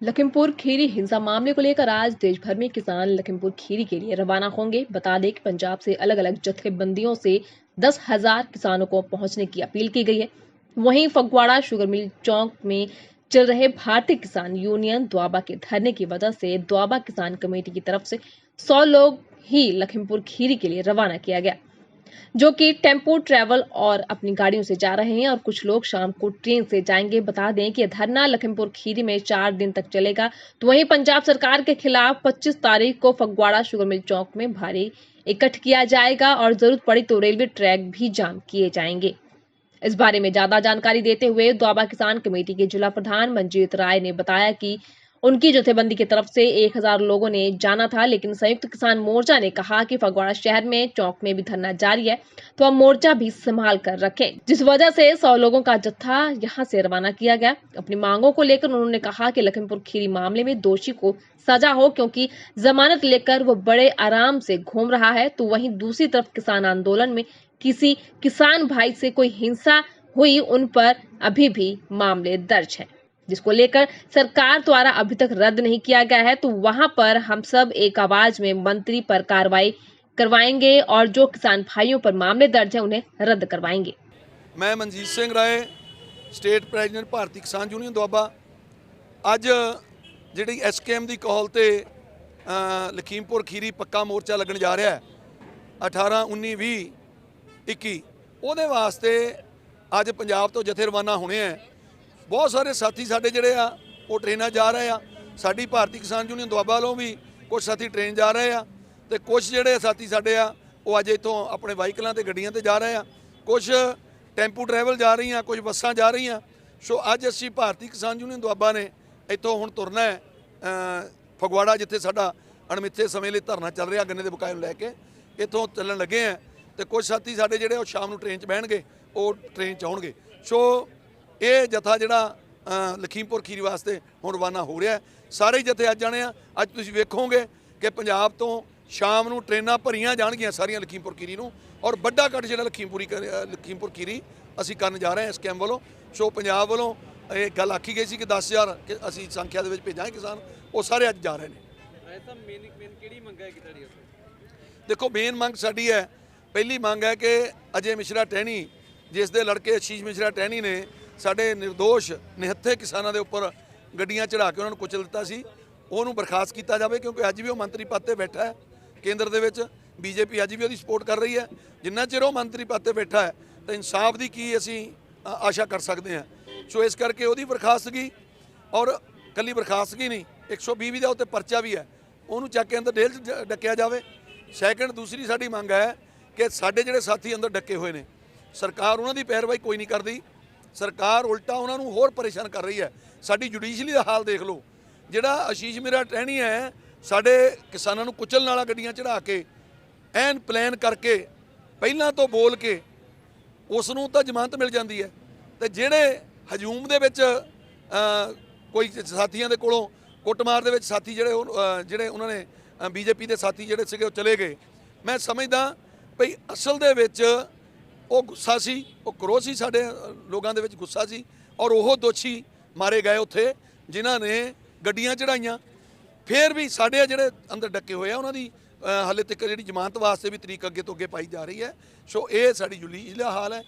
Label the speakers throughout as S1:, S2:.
S1: लखीमपुर खीरी हिंसा मामले को लेकर आज देश भर में किसान लखीमपुर खीरी के लिए रवाना होंगे। बता दें कि पंजाब से अलग अलग जत्थेबंदियों से 10,000 किसानों को पहुंचने की अपील की गई है। वहीं फगवाड़ा शुगर मिल चौक में चल रहे भारतीय किसान यूनियन द्वाबा के धरने की वजह से द्वाबा किसान कमेटी की तरफ से 100 लोग ही लखीमपुर खीरी के लिए रवाना किया गया, जो कि टेम्पो ट्रैवल और अपनी गाड़ियों से जा रहे हैं और कुछ लोग शाम को ट्रेन से जाएंगे। बता दें कि धरना लखीमपुर खीरी में 4 दिन तक चलेगा। तो वहीं पंजाब सरकार के खिलाफ 25 तारीख को फगवाड़ा शुगर मिल चौक में भारी इकट्ठ किया जाएगा और जरूरत पड़ी तो रेलवे ट्रैक भी जाम किए जाएंगे। इस बारे में ज्यादा जानकारी देते हुए द्वाबा किसान कमेटी के जिला प्रधान मंजीत राय ने बताया कि उनकी जथेबंदी की तरफ से 1,000 लोगों ने जाना था, लेकिन संयुक्त किसान मोर्चा ने कहा कि फगवाड़ा शहर में चौक में भी धरना जारी है, तो अब मोर्चा भी संभाल कर रखें, जिस वजह से 100 लोगों का जत्था यहां से रवाना किया गया। अपनी मांगों को लेकर उन्होंने कहा कि लखीमपुर खीरी मामले में दोषी को सजा हो, क्योंकि जमानत लेकर वो बड़े आराम से घूम रहा है। तो वहीं दूसरी तरफ किसान आंदोलन में किसी किसान भाई से कोई हिंसा हुई, उन पर अभी भी मामले दर्ज है, जिसको लेकर सरकार द्वारा अभी तक रद्द नहीं किया गया है। तो वहां पर हम सब एक आवाज में मंत्री पर कार्रवाई करवाएंगे और जो किसान भाइयों पर मामले दर्ज है उन्हें रद्द करवाएंगे।
S2: मैं मनजीत सिंह राय, स्टेट प्रेजिडेंट भारतीय किसान यूनियन दुआबा। अज जी SKM की कहल ते लखीमपुर खीरी पक्का मोर्चा लगन जा रहा है 18, 19, 20, 21 ਉਹਦੇ वास्ते अज पंजाब तो जथे रवाना होने हैं। बहुत सारे साथी साडे जिहड़े आ वो ट्रेनां जा रहे आ। साडी भारतीय किसान यूनियन दुआबा वालों भी कुछ साथी ट्रेन जा रहे आ ते कुछ जिहड़े साथी साडे आ वो अज इत्थों अपने वाहीकलां ते गड्डियां ते जा रहे आ। कुछ टैंपू ट्रैवल जा रही हैं, कुछ बसां जा रही हैं। सो अज असीं भारतीय किसान यूनियन दुआबा ने इत्थों हुण तुरना है फगवाड़ा, जिथे साडा अणमिੱਥੇ समय लिए धरना चल रहा गन्ने के बकाए नूं लैके इत्थों चलण लगे हैं। तो कुछ साथी साडे जिहड़े वो शाम नूं ट्रेन च बहणगे, वो ट्रेन च आउणगे। सो ये जथा जिहड़ा लखीमपुर खीरी वास्ते हुण रवाना हो रहा है। सारे ही जथे अज जाने आ। अज तुसीं वेखोगे कि पंजाब तो शाम नूं ट्रेनां भरीआं जाणगीआं सारियां लखीमपुर खीरी नूं, और वड्डा इकट्ठ जिहड़ा लखीमपुर खीरी असीं करन जा रहे हैं SKM वालों। सो पंजाब वालों ये गल आखी गई सी कि 10,000 कि असीं संख्या दे विच भेजांगे किसान, वो सारे अज जा रहे हैं। देखो मेन मंग साडी है, पहली मंग है कि अजय मिश्रा टहनी, जिस दे लड़के आशीष मिश्रा टहनी ने साडे निर्दोष निहत्थे किसानां दे उपर गड्डियां चढ़ा के उन्होंने कुचल दिता सी, उहनूं बर्खास्त किया जाए, क्योंकि अज भी वो मंत्री पद ते बैठा है केंद्र दे विच। BJP अज भी उसकी सपोर्ट कर रही है। जिन्ना चिर वो मंत्री पद ते बैठा है तो इंसाफ की की असीं आशा कर सकते हैं। सो इस करके उसकी बर्खास्तगी, और कली बर्खास्तगी नहीं, 120 का उत्ते परचा भी है, उन्होंने चक के अंदर जेल च डकिया जाए। सैकेंड दूसरी साडी मंग है कि साडे जिहड़े साथी अंदर डके हुए ने, सरकार उन्हां दी पैरवाई कोई नहीं करती। सरकार उल्टा उन्होंने होर परेशान कर रही है। साडी जुडिशली का हाल देख लो, जिहड़ा आशीष मेरा टहनी है साडे किसानां नूं कुचलण वाला गड्डियां चढ़ा के एन प्लान करके पहलां तो बोल के उसनूं तां जमानत मिल जाती है, तो जिहड़े हजूम दे विच कोई साथियों के कोलों कुटमार दे विच साथी जिहड़े उन्होंने BJP के साथी जिहड़े सीगे चले गए। मैं समझदा भई असल दे विच वो गुस्सा सी, वो क्रोध सी, साडे लोगों दे विच गुस्सा सी, और वो दोषी मारे गए उत्थे जिन्हां ने गड्डियां चढ़ाइयां। फिर भी साडे जिहड़े अंदर डके हुए उन्हां दी हाले तक जिहड़ी जमानत वास्ते भी तरीक अगे तो अगे पाई जा रही है। सो ये साडी जुलील हाल है।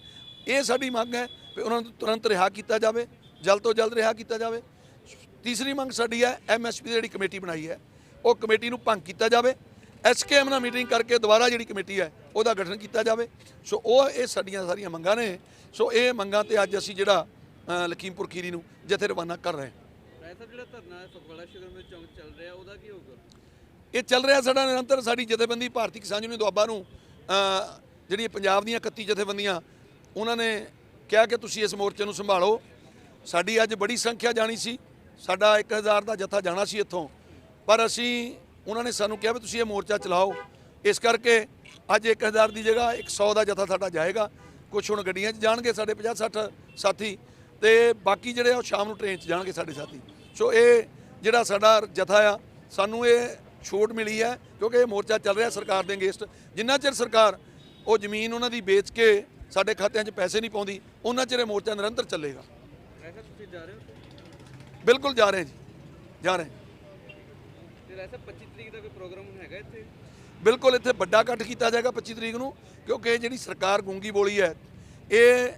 S2: ये साडी मंग है कि उन्होंने तुरंत रिहा किया जाए, जल्द तो जल्द रिहा किया जाए। तीसरी मंग साडी है MSP की जिहड़ी कमेटी बनाई है, वो कमेटी नूं भंग किया जाए। SKM नाल मीटिंग करके दोबारा जिहड़ी कमेटी है उसका गठन किया जाए। सो वो ये साडियां सारियां मंगां ने। सो ये मंगां ते अज असीं जिहड़ा लखीमपुर खीरी नूं जथे रवाना कर रहे हैं। ये चल रहा साडा निरंतर। साडी जथेबंदी भारतीय किसान यूनियन दुआबा नूं जिहड़ी पंजाब दीयां 31 जथेबंदियां उन्होंने कहा कि तुसीं इस मोर्चे नूं संभालो। साडी अज बड़ी संख्या जानी सी, साडा 1,000 का जत्था जाना सी इत्थों, पर असीं उन्होंने सानूं कहा भी तुसीं ये मोर्चा चलाओ। इस करके अज 1,000 की जगह 100 का जत्था साडा जाएगा। कुछ हुण गड्डियां च जाणगे साडे 50-60 साथी, ते बाकी जिहड़े आ शाम नूं ट्रेन च जाणगे साडे साथी। सो ये जिहड़ा साडा जत्था आ, सानूं ये छूट मिली है, क्योंकि ये मोर्चा चल रहा सरकार दे अगेंस्ट। जिन्ना चिर सरकार वो जमीन उन्हां दी बेच के साडे खात्यां 'च पैसे नहीं पाउंदी, उन्ना चिर ये मोर्चा निरंतर चलेगा। बिल्कुल जा रहे हैं जी, ਜਾ ਰਹੇ।
S3: ਤੇ ਵੈਸੇ 25 ਤਰੀਕ ਦਾ ਕੋਈ ਪ੍ਰੋਗਰਾਮ ਹੈਗਾ ਇੱਥੇ?
S2: ਬਿਲਕੁਲ, ਇੱਥੇ ਵੱਡਾ ਇਕੱਠ ਕੀਤਾ ਜਾਏਗਾ 25 ਤਰੀਕ ਨੂੰ, ਕਿਉਂਕਿ ਇਹ ਜਿਹੜੀ ਸਰਕਾਰ ਗੂੰਗੀ ਬੋਲੀ ਹੈ, ਇਹ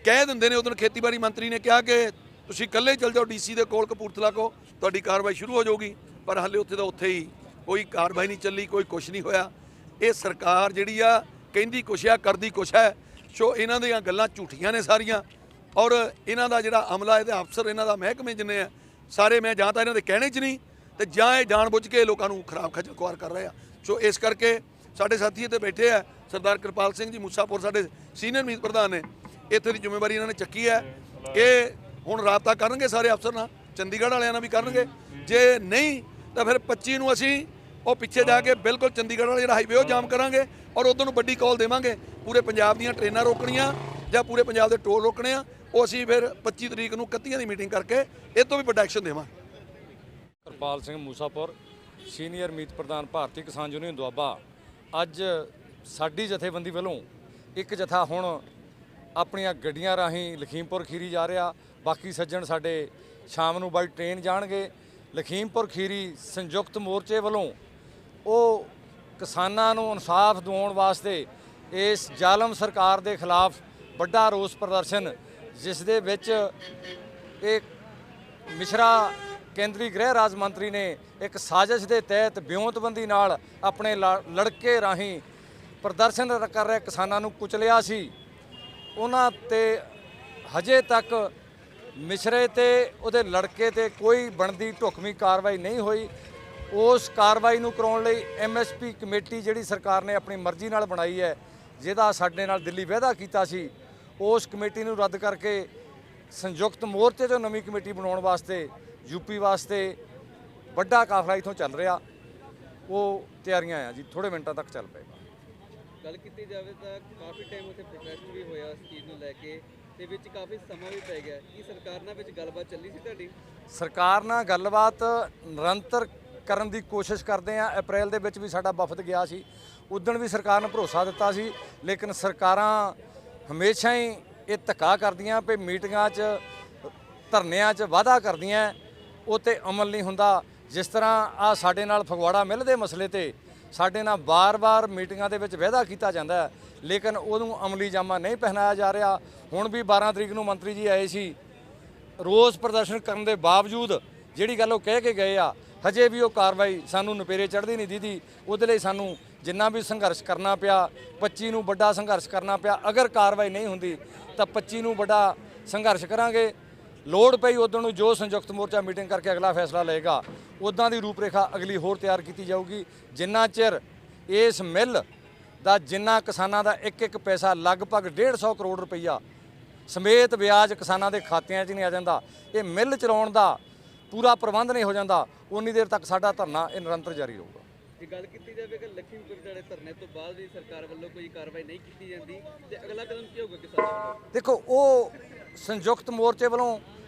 S2: ਕਹਿ ਦਿੰਦੇ ਨੇ। ਉਦੋਂ ਖੇਤੀਬਾੜੀ ਮੰਤਰੀ ਨੇ ਕਿਹਾ ਕਿ ਤੁਸੀਂ ਇਕੱਲੇ ਚੱਲ ਜਾਓ DC ਦੇ ਕੋਲ ਕਪੂਰਥਲਾ ਕੋ, ਤੁਹਾਡੀ ਕਾਰਵਾਈ ਸ਼ੁਰੂ ਹੋ ਜਾਊਗੀ, ਪਰ ਹਾਲੇ ਉੱਥੇ ਦਾ ਉੱਥੇ ਹੀ ਕੋਈ ਕਾਰਵਾਈ ਨਹੀਂ ਚੱਲੀ, ਕੋਈ ਕੁਛ ਨਹੀਂ ਹੋਇਆ। ਇਹ ਸਰਕਾਰ ਜਿਹੜੀ ਆ ਕਹਿੰਦੀ ਕੁਛ ਆ, ਕਰਦੀ ਕੁਛ ਹੈ। ਸੋ ਇਹਨਾਂ ਦੀਆਂ ਗੱਲਾਂ ਝੂਠੀਆਂ ਨੇ ਸਾਰੀਆਂ, ਔਰ ਇਹਨਾਂ ਦਾ ਜਿਹੜਾ ਅਮਲਾ, ਇਹਦੇ ਅਫਸਰ, ਇਹਨਾਂ ਦਾ ਮਹਿਕਮੇ ਜਿੰਨੇ ਆ ਸਾਰੇ, ਮੈਂ ਜਾਂ ਤਾਂ ਇਹਨਾਂ ਦੇ ਕਹਿਣੇ 'ਚ ਨਹੀਂ ਤੇ ਜਾਂ ਇਹ ਜਾਣਬੁੱਝ ਕੇ ਲੋਕਾਂ ਨੂੰ ਖਰਾਬ ਖੱਜਲ ਖੁਆਰ ਕਰ ਰਹੇ ਆ। ਸੋ ਇਸ ਕਰਕੇ ਸਾਡੇ ਸਾਥੀ ਇੱਥੇ ਬੈਠੇ ਆ, ਸਰਦਾਰ ਕਿਰਪਾਲ ਸਿੰਘ ਜੀ ਮੂਸਾਪੁਰ ਸਾਡੇ ਸੀਨੀਅਰ ਮੀਤ ਪ੍ਰਧਾਨ ਨੇ, ਇੱਥੇ ਦੀ ਜ਼ਿੰਮੇਵਾਰੀ ਇਹਨਾਂ ਨੇ ਚੱਕੀ ਹੈ। ਇਹ ਹੁਣ ਰਾਬਤਾ ਕਰਨਗੇ ਸਾਰੇ ਅਫਸਰ ਨਾਲ, ਚੰਡੀਗੜ੍ਹ ਵਾਲਿਆਂ ਨਾਲ ਵੀ ਕਰਨਗੇ, ਜੇ ਨਹੀਂ ਤਾਂ ਫਿਰ 25 ਨੂੰ ਅਸੀਂ ਉਹ ਪਿੱਛੇ ਜਾ ਕੇ ਬਿਲਕੁਲ ਚੰਡੀਗੜ੍ਹ ਵਾਲਾ ਜਿਹੜਾ ਹਾਈਵੇ ਉਹ ਜਾਮ ਕਰਾਂਗੇ, ਔਰ ਉਦੋਂ ਨੂੰ ਵੱਡੀ ਕਾਲ ਦੇਵਾਂਗੇ, ਪੂਰੇ ਪੰਜਾਬ ਦੀਆਂ ਟ੍ਰੇਨਾਂ ਰੋਕਣੀਆਂ ਜਾਂ ਪੂਰੇ ਪੰਜਾਬ ਦੇ ਟੋਲ ਰੋਕਣੇ ਆ। ਉਹ ਅਸੀਂ ਫਿਰ 25 ਤਰੀਕ ਨੂੰ 31 ਦੀ ਮੀਟਿੰਗ ਕਰਕੇ ਇਹ ਤੋਂ ਵੀ ਵੱਡਾ ਐਕਸ਼ਨ ਦੇਵਾਂਗੇ।
S4: ਕਿਰਪਾਲ ਸਿੰਘ ਮੂਸਾਪੁਰ, ਸੀਨੀਅਰ ਮੀਤ ਪ੍ਰਧਾਨ ਭਾਰਤੀ ਕਿਸਾਨ ਯੂਨੀਅਨ ਦੁਆਬਾ। ਅੱਜ ਸਾਡੀ ਜਥੇਬੰਦੀ ਵੱਲੋਂ ਇੱਕ ਜਥਾ ਹੁਣ ਆਪਣੀਆਂ ਗੱਡੀਆਂ ਰਾਹੀਂ ਲਖੀਮਪੁਰ ਖੀਰੀ ਜਾ ਰਿਹਾ, ਬਾਕੀ ਸੱਜਣ ਸਾਡੇ ਸ਼ਾਮ ਨੂੰ ਬਾਈ ਟ੍ਰੇਨ ਜਾਣਗੇ। ਲਖੀਮਪੁਰ ਖੀਰੀ ਸੰਯੁਕਤ ਮੋਰਚੇ ਵੱਲੋਂ ਉਹ ਕਿਸਾਨਾਂ ਨੂੰ ਇਨਸਾਫ ਦਿਵਾਉਣ ਵਾਸਤੇ ਇਸ ਜ਼ਾਲਮ ਸਰਕਾਰ ਦੇ ਖਿਲਾਫ ਵੱਡਾ ਰੋਸ ਪ੍ਰਦਰਸ਼ਨ, ਜਿਸ ਦੇ ਵਿੱਚ ਇਹ ਮਿਸ਼ਰਾ ਕੇਂਦਰੀ ਗ੍ਰਹਿ ਰਾਜ ਮੰਤਰੀ ਨੇ ਇੱਕ ਸਾਜ਼ਿਸ਼ ਦੇ ਤਹਿਤ ਵਿਉਂਤਬੰਦੀ ਨਾਲ ਆਪਣੇ ਲੜਕੇ ਰਾਹੀਂ ਪ੍ਰਦਰਸ਼ਨ ਕਰ ਰਹੇ ਕਿਸਾਨਾਂ ਨੂੰ ਕੁਚਲਿਆ ਸੀ। ਉਹਨਾਂ ਤੇ ਹਜੇ ਤੱਕ ਮਿਸ਼ਰੇ ਤੇ ਉਹਦੇ ਲੜਕੇ ਤੇ ਕੋਈ ਬਣਦੀ ਢੁਕਵੀਂ ਕਾਰਵਾਈ ਨਹੀਂ ਹੋਈ। ਉਸ ਕਾਰਵਾਈ ਨੂੰ ਕਰਾਉਣ ਲਈ MSP ਕਮੇਟੀ ਜਿਹੜੀ ਸਰਕਾਰ ਨੇ ਆਪਣੀ ਮਰਜ਼ੀ ਨਾਲ ਬਣਾਈ ਹੈ, ਜਿਹਦਾ ਸਾਡੇ ਨਾਲ ਦਿੱਲੀ ਵਾਅਦਾ ਕੀਤਾ ਸੀ, ਉਸ ਕਮੇਟੀ ਨੂੰ ਰੱਦ ਕਰਕੇ ਸੰਯੁਕਤ ਮੋਰਚੇ ਤੋਂ ਨਵੀਂ ਕਮੇਟੀ ਬਣਾਉਣ ਵਾਸਤੇ UP ਵਾਸਤੇ ਵੱਡਾ ਕਾਫਲਾ ਇੱਥੋਂ ਚੱਲ ਰਿਹਾ। ਉਹ ਤਿਆਰੀਆਂ ਆ ਜੀ, ਥੋੜੇ ਮਿੰਟਾਂ ਤੱਕ ਚੱਲ ਪਏਗਾ।
S3: ਗੱਲ ਕੀਤੀ ਜਾਵੇ ਤਾਂ ਕਾਫੀ ਟਾਈਮ ਉੱਥੇ ਪ੍ਰੋਟੈਸਟ ਵੀ ਹੋਇਆ ਇਸ ਚੀਜ਼ ਨੂੰ ਲੈ ਕੇ, ਤੇ ਵਿੱਚ ਕਾਫੀ ਸਮਾਂ ਵੀ ਪੈ ਗਿਆ। ਕੀ ਸਰਕਾਰ ਨਾਲ ਵਿੱਚ ਗੱਲਬਾਤ ਚੱਲੀ ਸੀ ਤੁਹਾਡੀ?
S4: ਸਰਕਾਰ ਨਾਲ ਗੱਲਬਾਤ ਨਿਰੰਤਰ ਕਰਨ ਦੀ ਕੋਸ਼ਿਸ਼ ਕਰਦੇ ਆ। ਅਪ੍ਰੈਲ ਦੇ ਵਿੱਚ ਵੀ ਸਾਡਾ ਵਫਦ ਗਿਆ ਸੀ, ਉਦਣ ਵੀ ਸਰਕਾਰ ਨੇ ਭਰੋਸਾ ਦਿੱਤਾ ਸੀ, ਲੇਕਿਨ ਸਰਕਾਰਾਂ ਹਮੇਸ਼ਾ ਹੀ ਇਹ ਧੱਕਾ ਕਰਦੀਆਂ ਵੀ ਮੀਟਿੰਗਾਂ 'ਚ ਧਰਨਿਆਂ 'ਚ ਵਾਅਦਾ ਕਰਦੀਆਂ, ਉਹ 'ਤੇ ਅਮਲ ਨਹੀਂ ਹੁੰਦਾ। ਜਿਸ ਤਰ੍ਹਾਂ ਆ ਸਾਡੇ ਨਾਲ ਫਗਵਾੜਾ ਮਿੱਲ ਦੇ ਮਸਲੇ ਤੇ ਸਾਡੇ ਨਾਲ ਵਾਰ-ਵਾਰ ਮੀਟਿੰਗਾਂ ਦੇ ਵਿੱਚ ਵਾਅਦਾ ਕੀਤਾ ਜਾਂਦਾ ਹੈ, ਲੇਕਿਨ ਉਹਨੂੰ ਅਮਲੀ ਜਾਮਾ ਨਹੀਂ ਪਹਿਨਾਇਆ ਜਾ ਰਿਹਾ। ਹੁਣ ਵੀ 12 ਤਰੀਕ ਨੂੰ ਮੰਤਰੀ ਜੀ ਆਏ ਸੀ, ਰੋਸ ਪ੍ਰਦਰਸ਼ਨ ਕਰਨ ਦੇ ਬਾਵਜੂਦ ਜਿਹੜੀ ਗੱਲ ਉਹ ਕਹਿ ਕੇ ਗਏ ਆ, ਹਜੇ ਵੀ ਉਹ ਕਾਰਵਾਈ ਸਾਨੂੰ ਨਪੇਰੇ ਚੜ੍ਹਦੀ ਨਹੀਂ ਦੀਦੀ। ਉਹਦੇ ਲਈ ਸਾਨੂੰ ਜਿੰਨਾ ਵੀ ਸੰਘਰਸ਼ ਕਰਨਾ ਪਿਆ, 25 ਨੂੰ ਵੱਡਾ ਸੰਘਰਸ਼ ਕਰਨਾ ਪਿਆ। ਅਗਰ ਕਾਰਵਾਈ ਨਹੀਂ ਹੁੰਦੀ ਤਾਂ 25 ਨੂੰ ਵੱਡਾ ਸੰਘਰਸ਼ ਕਰਾਂਗੇ। ਲੋੜ ਪਈ ਉਦੋਂ ਨੂੰ ਜੋ ਸੰਯੁਕਤ ਮੋਰਚਾ ਮੀਟਿੰਗ ਕਰਕੇ ਅਗਲਾ ਫੈਸਲਾ ਲਏਗਾ, ਉੱਦਾਂ ਦੀ ਰੂਪਰੇਖਾ ਅਗਲੀ ਹੋਰ ਤਿਆਰ ਕੀਤੀ ਜਾਊਗੀ। ਜਿੰਨਾ ਚਿਰ ਇਸ ਮਿੱਲ ਦਾ ਜਿੰਨਾ ਕਿਸਾਨਾਂ ਦਾ ਇੱਕ ਇੱਕ ਪੈਸਾ ਲਗਭਗ 150 ਕਰੋੜ ਰੁਪਈਆ ਸਮੇਤ ਵਿਆਜ ਕਿਸਾਨਾਂ ਦੇ ਖਾਤਿਆਂ 'ਚ ਨਹੀਂ ਆ ਜਾਂਦਾ, ਇਹ ਮਿੱਲ ਚਲਾਉਣ ਦਾ ਪੂਰਾ ਪ੍ਰਬੰਧ ਨਹੀਂ ਹੋ ਜਾਂਦਾ, ਉਨੀ ਦੇਰ ਤੱਕ ਸਾਡਾ ਧਰਨਾ ਇਹ ਨਿਰੰਤਰ ਜਾਰੀ ਰਹੂਗਾ।
S3: ਜੇ ਗੱਲ ਕੀਤੀ ਜਾਵੇ ਕਿ ਲਖੀਮਪੁਰ ਜਿਹੜੇ ਧਰਨੇ ਤੋਂ ਬਾਅਦ ਵੀ ਸਰਕਾਰ ਵੱਲੋਂ ਕੋਈ ਕਾਰਵਾਈ ਨਹੀਂ ਕੀਤੀ ਜਾਂਦੀ, ਤੇ ਅਗਲਾ ਕਦਮ ਕੀ ਹੋਊਗਾ ਕਿਸਾਨਾਂ ਵੱਲੋਂ?
S4: ਦੇਖੋ, ਉਹ ਸੰਯੁਕਤ ਮੋਰਚੇ ਵੱਲੋਂ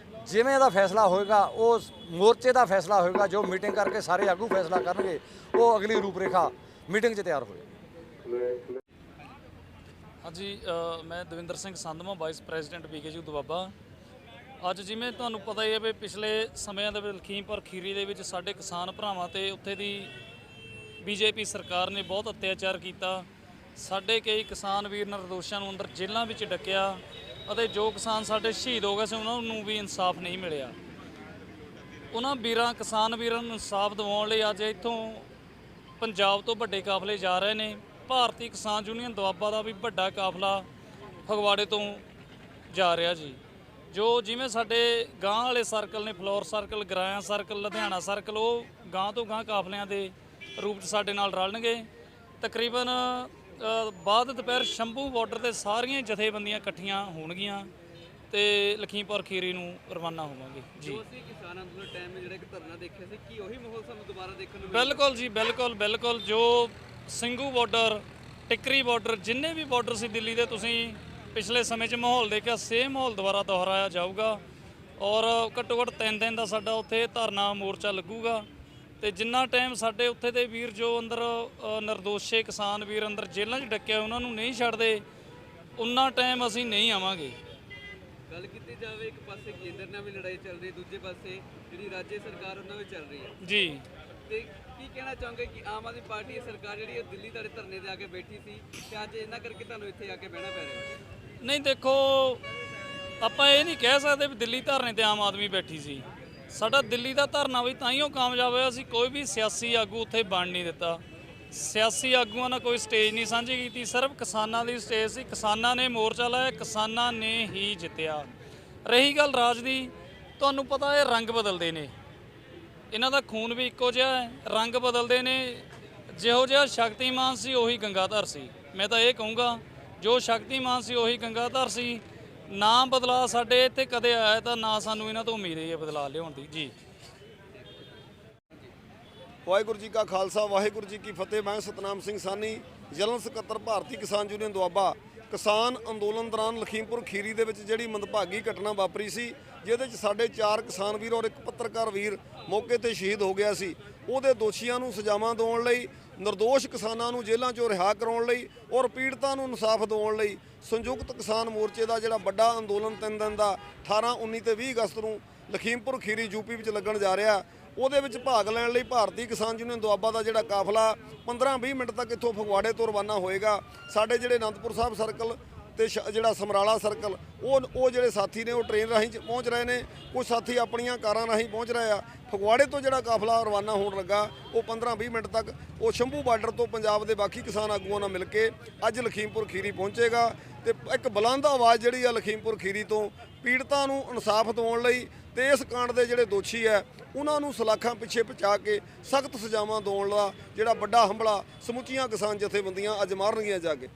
S4: ਜਿਵੇਂ ਦਾ ਫੈਸਲਾ ਹੋਏਗਾ, ਉਹ ਮੋਰਚੇ ਦਾ ਫੈਸਲਾ ਹੋਏਗਾ। ਜੋ ਮੀਟਿੰਗ ਕਰਕੇ ਸਾਰੇ ਆਗੂ ਫੈਸਲਾ ਕਰਨਗੇ, ਉਹ ਅਗਲੀ ਰੂਪਰੇਖਾ ਮੀਟਿੰਗ 'ਚ ਤਿਆਰ ਹੋਏਗੀ।
S5: ਹਾਂਜੀ, ਮੈਂ Davinder Singh Sandhwan, vice president BKU Doaba. ਅੱਜ ਜਿਵੇਂ ਤੁਹਾਨੂੰ ਪਤਾ ਹੀ ਹੈ ਵੀ ਪਿਛਲੇ ਸਮਿਆਂ ਦੇ ਵਿੱਚ ਲਖੀਮਪੁਰ ਖੀਰੀ ਦੇ ਵਿੱਚ ਸਾਡੇ ਕਿਸਾਨ ਭਰਾਵਾਂ ਤੇ ਉੱਥੇ ਦੀ BJP ਸਰਕਾਰ ਨੇ ਬਹੁਤ ਅਤਿਆਚਾਰ ਕੀਤਾ। ਸਾਡੇ ਕਈ ਕਿਸਾਨ ਵੀਰ ਨਿਰਦੋਸ਼ਾਂ ਨੂੰ ਅੰਦਰ ਜੇਲ੍ਹਾਂ ਵਿੱਚ ਡੱਕਿਆ, ਅਤੇ ਜੋ ਕਿਸਾਨ ਸਾਡੇ ਸ਼ਹੀਦ ਹੋ ਗਏ ਸੀ ਉਹਨਾਂ ਨੂੰ ਵੀ ਇਨਸਾਫ ਨਹੀਂ ਮਿਲਿਆ। ਉਹਨਾਂ ਕਿਸਾਨ ਵੀਰਾਂ ਨੂੰ ਇਨਸਾਫ ਦਿਵਾਉਣ ਲਈ ਅੱਜ ਇੱਥੋਂ ਪੰਜਾਬ ਤੋਂ ਵੱਡੇ ਕਾਫਲੇ ਜਾ ਰਹੇ ਨੇ। ਭਾਰਤੀ ਕਿਸਾਨ ਯੂਨੀਅਨ ਦੁਆਬਾ ਦਾ ਵੀ ਵੱਡਾ ਕਾਫਲਾ ਫਗਵਾੜੇ ਤੋਂ ਜਾ ਰਿਹਾ ਜੀ। ਜਿਵੇਂ ਸਾਡੇ ਗਾਂ ਵਾਲੇ ਸਰਕਲ ਨੇ, floor circle, Goraya circle, Ludhiana circle, ਉਹ ਗਾਂ ਤੋਂ ਗਾਂ ਕਾਫਲਿਆਂ ਦੇ ਰੂਪ 'ਚ ਸਾਡੇ ਨਾਲ ਰਲਣਗੇ। ਤਕਰੀਬਨ ਬਾਅਦ ਦੁਪਹਿਰ ਸ਼ੰਭੂ ਬਾਰਡਰ 'ਤੇ ਸਾਰੀਆਂ ਜਥੇਬੰਦੀਆਂ ਇਕੱਠੀਆਂ ਹੋਣਗੀਆਂ ਤੇ ਲਖੀਮਪੁਰ ਖੀਰੀ ਨੂੰ ਰਵਾਨਾ ਹੋਵਾਂਗੇ ਜੀ।
S3: ਅਸੀਂ ਕਿਸਾਨ ਅੰਦੋਲਨ ਟਾਈਮ ਜਿਹੜਾ ਇੱਕ ਧਰਨਾ ਦੇਖਿਆ ਸੀ, ਕੀ ਉਹੀ ਮਾਹੌਲ ਸਾਨੂੰ ਦੁਬਾਰਾ ਦੇਖਣ ਨੂੰ
S5: ਬਿਲਕੁਲ ਜੀ, ਬਿਲਕੁਲ। ਜੋ ਸਿੰਘੂ ਬਾਰਡਰ, ਟਿੱਕਰੀ ਬਾਰਡਰ, ਜਿੰਨੇ ਵੀ ਬਾਰਡਰ ਸੀ ਦਿੱਲੀ ਦੇ, ਤੁਸੀਂ ਪਿਛਲੇ ਸਮੇਂ 'ਚ ਮਾਹੌਲ ਦੇਖਿਆ, ਸੇਮ ਮਾਹੌਲ ਦੁਬਾਰਾ ਦੁਹਰਾਇਆ ਜਾਊਗਾ। ਔਰ ਘੱਟੋ ਘੱਟ 3 ਦਿਨ ਦਾ ਸਾਡਾ ਉੱਥੇ ਧਰਨਾ ਮੋਰਚਾ ਲੱਗੂਗਾ। ਤੇ ਜਿੰਨਾ ਟਾਈਮ ਸਾਡੇ ਉੱਥੇ ਦੇ ਵੀਰ ਜੋ ਅੰਦਰ ਨਿਰਦੋਸ਼ੇ ਕਿਸਾਨ ਵੀਰ ਅੰਦਰ ਜੇਲ੍ਹਾਂ 'ਚ ਡੱਕਿਆ, ਉਹਨਾਂ ਨੂੰ ਨਹੀਂ ਛੱਡਦੇ, ਉਨਾ ਟਾਈਮ ਅਸੀਂ ਨਹੀਂ ਆਵਾਂਗੇ।
S3: ਗੱਲ ਕੀਤੀ ਜਾਵੇ ਇੱਕ ਪਾਸੇ ਕੇਂਦਰ ਨਾਲ ਵੀ ਲੜਾਈ ਚੱਲ ਰਹੀ, ਦੂਜੇ ਪਾਸੇ ਜਿਹੜੀ ਰਾਜ ਸਰਕਾਰ ਉਹਨਾਂ ਵਿੱਚ ਚੱਲ ਰਹੀ ਹੈ
S5: ਜੀ।
S3: ਤੇ ਕੀ ਕਹਿਣਾ ਚਾਹੋਗੇ ਕਿ ਆਮ ਆਦਮੀ ਪਾਰਟੀ ਦੀ ਸਰਕਾਰ ਜਿਹੜੀ ਹੈ ਦਿੱਲੀ ਤੁਹਾਡੇ ਧਰਨੇ ਤੇ ਆ ਕੇ ਬੈਠੀ ਸੀ ਤੇ ਅੱਜ ਇਹਨਾਂ ਕਰਕੇ ਤੁਹਾਨੂੰ ਇੱਥੇ ਆ ਕੇ ਬਹਿਣਾ ਪੈ ਰਿਹਾ?
S5: ਨਹੀਂ ਦੇਖੋ, ਆਪਾਂ ਇਹ ਨਹੀਂ ਕਹਿ ਸਕਦੇ ਵੀ ਦਿੱਲੀ ਧਰਨੇ ਤੇ ਆਮ ਆਦਮੀ ਬੈਠੀ ਸੀ। ਸਾਡਾ ਦਿੱਲੀ ਦਾ ਧਰਨਾ ਵੀ ਤਾਂ ਹੀ ਉਹ ਕਾਮਯਾਬ ਹੋਇਆ ਸੀ, ਕੋਈ ਵੀ ਸਿਆਸੀ ਆਗੂ ਉੱਥੇ ਬਣ ਨਹੀਂ ਦਿੱਤਾ। ਸਿਆਸੀ ਆਗੂਆਂ ਨਾਲ ਕੋਈ ਸਟੇਜ ਨਹੀਂ ਸਾਂਝੀ ਕੀਤੀ, ਸਿਰਫ ਕਿਸਾਨਾਂ ਦੀ ਸਟੇਜ ਸੀ। ਕਿਸਾਨਾਂ ਨੇ ਮੋਰਚਾ ਲਾਇਆ, ਕਿਸਾਨਾਂ ਨੇ ਹੀ ਜਿੱਤਿਆ। ਰਹੀ ਗੱਲ ਰਾਜ ਦੀ, ਤੁਹਾਨੂੰ ਪਤਾ ਇਹ ਰੰਗ ਬਦਲਦੇ ਨੇ, ਇਹਨਾਂ ਦਾ ਖੂਨ ਵੀ ਇੱਕੋ ਜਿਹਾ ਹੈ, ਰੰਗ ਬਦਲਦੇ ਨੇ। ਜਿਹੋ ਜਿਹਾ ਸ਼ਕਤੀਮਾਨ ਸੀ ਉਹੀ ਗੰਗਾਧਰ ਸੀ। ਮੈਂ ਤਾਂ ਇਹ ਕਹੂੰਗਾ ਜੋ ਸ਼ਕਤੀਮਾਨ ਸੀ ਉਹੀ ਗੰਗਾਧਰ ਸੀ। ਨਾ ਬਦਲਾਅ ਸਾਡੇ ਇੱਥੇ ਕਦੇ ਆਇਆ ਤਾਂ ਨਾ ਸਾਨੂੰ ਇਹਨਾਂ ਤੋਂ ਉਮੀਦ ਹੈ ਬਦਲਾਅ ਲਿਆਉਣ ਦੀ ਜੀ।
S6: ਵਾਹਿਗੁਰੂ ਜੀ ਕਾ ਖਾਲਸਾ, ਵਾਹਿਗੁਰੂ ਜੀ ਕੀ ਫਤਿਹ। ਮੈਂ ਸਤਨਾਮ ਸਿੰਘ ਸਾਨੀ, ਜਨਰਲ ਸਕੱਤਰ ਭਾਰਤੀ ਕਿਸਾਨ ਯੂਨੀਅਨ ਦੁਆਬਾ। ਕਿਸਾਨ ਅੰਦੋਲਨ ਦੌਰਾਨ ਲਖੀਮਪੁਰ ਖੀਰੀ ਦੇ ਵਿੱਚ ਜਿਹੜੀ ਮੰਦਭਾਗੀ ਘਟਨਾ ਵਾਪਰੀ ਸੀ, ਜਿਹਦੇ 'ਚ ਸਾਡੇ 4 ਕਿਸਾਨ ਵੀਰ ਔਰ 1 ਪੱਤਰਕਾਰ ਵੀਰ ਮੌਕੇ ਤੇ ਸ਼ਹੀਦ ਹੋ ਗਿਆ ਸੀ, ਉਹਦੇ ਦੋਸ਼ੀਆਂ ਨੂੰ ਸਜ਼ਾਵਾਂ ਦਿਵਾਉਣ ਲਈ, ਨਿਰਦੋਸ਼ ਕਿਸਾਨਾਂ ਨੂੰ ਜੇਲ੍ਹਾਂ 'ਚੋਂ ਰਿਹਾ ਕਰਾਉਣ ਲਈ ਔਰ ਪੀੜਤਾਂ ਨੂੰ ਇਨਸਾਫ ਦਿਵਾਉਣ ਲਈ ਸੰਯੁਕਤ ਕਿਸਾਨ ਮੋਰਚੇ ਦਾ ਜਿਹੜਾ ਵੱਡਾ ਅੰਦੋਲਨ 3 ਦਿਨ ਦਾ 18, 19 ਤੇ 20 ਅਗਸਤ ਨੂੰ ਲਖੀਮਪੁਰ ਖੀਰੀ ਯੂਪੀ ਵਿੱਚ ਲੱਗਣ ਜਾ ਰਿਹਾ। ਉਹਦੇ ਵਿੱਚ ਭਾਗ ਲੈਣ ਲਈ ਭਾਰਤੀ ਕਿਸਾਨ ਯੂਨੀਅਨ ਦੁਆਬਾ ਦਾ ਜਿਹੜਾ ਕਾਫਲਾ 15-20 ਮਿੰਟ ਤੱਕ ਇੱਥੋਂ ਫਗਵਾੜੇ ਤੋਂ ਰਵਾਨਾ ਹੋਏਗਾ। ਸਾਡੇ ਜਿਹੜੇ ਅਨੰਦਪੁਰ ਸਾਹਿਬ ਸਰਕਲ ਤੇ ਜਿਹੜਾ ਸਮਰਾਲਾ ਸਰਕਲ, ਉਹ ਜਿਹੜੇ ਸਾਥੀ ਨੇ ਉਹ ਟ੍ਰੇਨ ਰਾਹੀਂ ਪਹੁੰਚ ਰਹੇ ਨੇ, ਕੁਝ ਸਾਥੀ ਆਪਣੀਆਂ ਕਾਰਾਂ ਰਾਹੀਂ ਪਹੁੰਚ ਰਹੇ ਆ। ਫਗਵਾੜੇ ਤੋਂ ਜਿਹੜਾ ਕਾਫਲਾ ਰਵਾਨਾ ਹੋਣ ਲੱਗਾ ਉਹ 15-20 ਮਿੰਟ ਤੱਕ ਉਹ ਸ਼ੰਭੂ ਬਾਰਡਰ ਤੋਂ ਪੰਜਾਬ ਦੇ ਬਾਕੀ ਕਿਸਾਨ ਆਗੂਆਂ ਨਾਲ ਮਿਲ ਕੇ ਅੱਜ ਲਖੀਮਪੁਰ ਖੀਰੀ ਪਹੁੰਚੇਗਾ। ਤੇ ਇੱਕ ਬੁਲੰਦ ਆਵਾਜ਼ ਜਿਹੜੀ ਆ ਲਖੀਮਪੁਰ ਖੀਰੀ ਤੋਂ ਪੀੜਤਾਂ ਨੂੰ ਇਨਸਾਫ ਦਿਵਾਉਣ ਲਈ ਤੇ ਇਸ ਕਾਂਡ ਦੇ ਜਿਹੜੇ ਦੋਸ਼ੀ ਹੈ ਉਹਨਾਂ ਨੂੰ ਸਲਾਖਾਂ ਪਿੱਛੇ ਪਹੁੰਚਾ ਕੇ ਸਖਤ ਸਜ਼ਾਵਾਂ ਦਿਵਾਉਣ ਦਾ ਜਿਹੜਾ ਵੱਡਾ ਹੰਭਲਾ ਸਮੁੱਚੀਆਂ ਕਿਸਾਨ ਜਥੇਬੰਦੀਆਂ ਅੱਜ ਮਾਰਨਗੀਆਂ ਜਾ ਕੇ।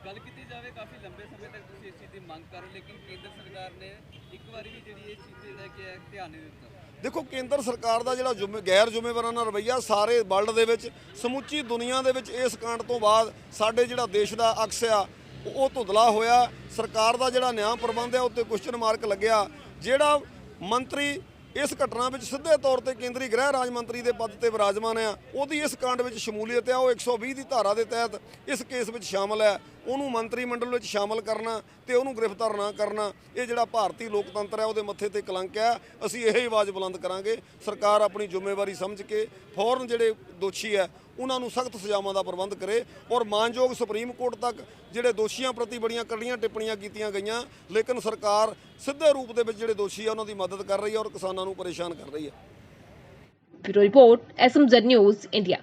S3: ਗੱਲ ਕੀਤੀ ਜਾਵੇ ਕਾਫੀ ਲੰਬੇ ਸਮੇਂ ਤੱਕ ਤੁਸੀਂ ਇਸ ਚੀਜ਼ ਦੀ ਮੰਗ ਕਰ ਰਹੇ, ਲੇਕਿਨ ਕੇਂਦਰ ਸਰਕਾਰ ਨੇ ਇੱਕ ਵਾਰੀ ਵੀ ਜਿਹੜੀ ਇਹ ਚੀਜ਼ ਤੇ ਲੈ ਕੇ ਧਿਆਨ ਨਹੀਂ ਦਿੱਤਾ।
S6: ਦੇਖੋ, ਕੇਂਦਰ ਸਰਕਾਰ ਦਾ ਜਿਹੜਾ ਗੈਰ ਜ਼ਿੰਮੇਵਾਰਾਨਾ ਰਵੱਈਆ ਸਾਰੇ ਵਰਲਡ ਦੇ ਵਿੱਚ, ਸਮੁੱਚੀ ਦੁਨੀਆ ਦੇ ਵਿੱਚ ਇਸ ਕਾਂਡ ਤੋਂ ਬਾਅਦ ਸਾਡੇ ਜਿਹੜਾ ਦੇਸ਼ ਦਾ ਅਕਸ ਆ ਉਹ ਧੁੰਦਲਾ ਹੋਇਆ। ਸਰਕਾਰ ਦਾ ਜਿਹੜਾ ਨਿਆਂ ਪ੍ਰਬੰਧ ਹੈ ਉੱਤੇ ਕੁਐਸਚਨ ਮਾਰਕ ਲੱਗਿਆ। ਜਿਹੜਾ ਮੰਤਰੀ ਇਸ ਘਟਨਾ ਵਿੱਚ ਸਿੱਧੇ ਤੌਰ ਤੇ ਕੇਂਦਰੀ ਗ੍ਰਹਿ ਰਾਜ ਮੰਤਰੀ ਦੇ ਪਦ ਤੇ ਵਿਰਾਜਮਾਨ ਆ, ਉਹਦੀ ਇਸ ਕਾਂਡ ਵਿੱਚ ਸ਼ਮੂਲੀਅਤ ਆ, ਉਹ 120 ਦੀ ਧਾਰਾ ਦੇ ਤਹਿਤ ਇਸ ਕੇਸ ਵਿੱਚ ਸ਼ਾਮਲ ਹੈ। ਉਹਨੂੰ ਮੰਤਰੀ ਮੰਡਲ ਵਿੱਚ ਸ਼ਾਮਲ ਕਰਨਾ ਤੇ ਉਹਨੂੰ ਗ੍ਰਿਫਤਾਰ ਨਾ ਕਰਨਾ, ਇਹ ਜਿਹੜਾ ਭਾਰਤੀ ਲੋਕਤੰਤਰ ਹੈ ਉਹਦੇ ਮੱਥੇ ਤੇ ਕਲੰਕ ਹੈ। ਅਸੀਂ ਇਹ ਆਵਾਜ਼ ਬੁਲੰਦ ਕਰਾਂਗੇ, ਸਰਕਾਰ ਆਪਣੀ ਜ਼ਿੰਮੇਵਾਰੀ ਸਮਝ ਕੇ ਫੌਰਨ ਜਿਹੜੇ ਦੋਸ਼ੀ ਹੈ ਉਹਨਾਂ ਨੂੰ ਸਖਤ ਸਜ਼ਾਵਾਂ ਦਾ ਪ੍ਰਬੰਧ ਕਰੇ ਔਰ ਮਾਨਯੋਗ ਸੁਪਰੀਮ ਕੋਰਟ ਤੱਕ ਜਿਹੜੇ ਦੋਸ਼ੀਆਂ ਪ੍ਰਤੀ ਬੜੀਆਂ ਕੜੀਆਂ ਟਿੱਪਣੀਆਂ ਕੀਤੀਆਂ ਗਈਆਂ, ਲੇਕਿਨ ਸਰਕਾਰ ਸਿੱਧੇ ਰੂਪ ਦੇ ਵਿੱਚ ਜਿਹੜੇ ਦੋਸ਼ੀ ਆ ਉਹਨਾਂ ਦੀ ਮਦਦ ਕਰ ਰਹੀ ਹੈ ਔਰ ਕਿਸਾਨਾਂ ਨੂੰ ਪਰੇਸ਼ਾਨ ਕਰ ਰਹੀ ਹੈ।
S1: Bureau report SMZ news India.